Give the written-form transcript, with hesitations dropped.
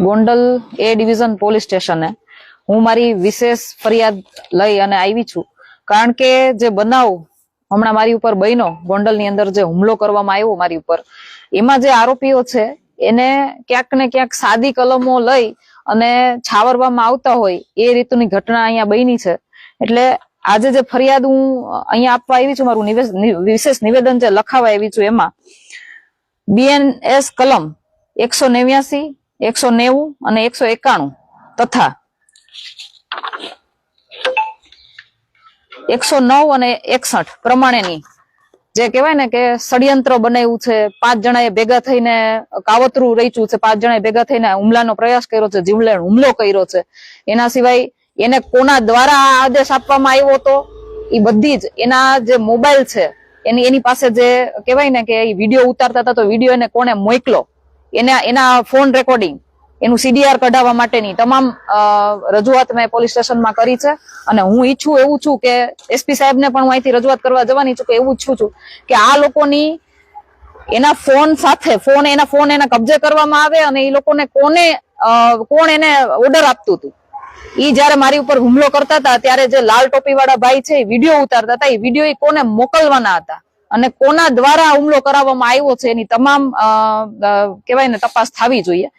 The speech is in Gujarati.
ગોંડલ એ ડિવિઝન પોલીસ સ્ટેશને હું મારી વિશેષ ફરિયાદ લઈ અને આવી છું, કારણ કે જે બનાવ હમણાં મારી ઉપર બન્યો, ગોંડલની અંદર જે હુમલો કરવામાં આવ્યો મારી ઉપર, એમાં જે આરોપીઓ છે એને ક્યાંક ને ક્યાંક સાદી કલમો લઈ અને છાવરવામાં આવતા હોય એ રીતની ઘટના અહીંયા બની છે. એટલે આજે જે ફરિયાદ હું અહીંયા આપવા આવી છું, મારું વિશેષ નિવેદન જે લખાવા આવી છું, એમાં BNS કલમ 189, 190 અને 191 તથા 109 અને 61 પ્રમાણેની જે કહેવાય ને કે ષડયંત્ર બનાવ્યું છે, 5 જણાએ ભેગા થઈને કાવતરું રચ્યું છે, 5 જણાએ ભેગા થઈને હુમલાનો પ્રયાસ કર્યો છે, જીવલેણ હુમલો કર્યો છે. એના સિવાય એને કોના દ્વારા આ આદેશ આપવામાં આવ્યો હતો, એ બધી જ એના જે મોબાઈલ છે એની પાસે જે કહેવાય ને કે એ વિડીયો ઉતારતા હતા, તો વિડીયો એને કોને મોકલો, એના ફોન રેકોર્ડિંગ, એનું CDR કઢાવવા માટેની તમામ રજૂઆત મેં પોલીસ સ્ટેશનમાં કરી છે. અને હું ઈચ્છું એવું છું કે SP સાહેબને પણ હું અહીંથી રજૂઆત કરવા જવાની છું કે એવું ઈચ્છું છું કે આ લોકોની એના ફોન સાથે એના ફોન કબજે કરવામાં આવે અને એ લોકોને કોણ એને ઓર્ડર આપતું હતું. ઈ જયારે મારી ઉપર હુમલો કરતા હતા ત્યારે જે લાલ ટોપી વાળા ભાઈ છે એ વિડીયો ઉતારતા હતા, એ વિડીયો કોને મોકલવાના હતા અને કોના દ્વારા હુમલો કરાવવામાં આવ્યો છે એની તમામ કહેવાય ને તપાસ થવી જોઈએ.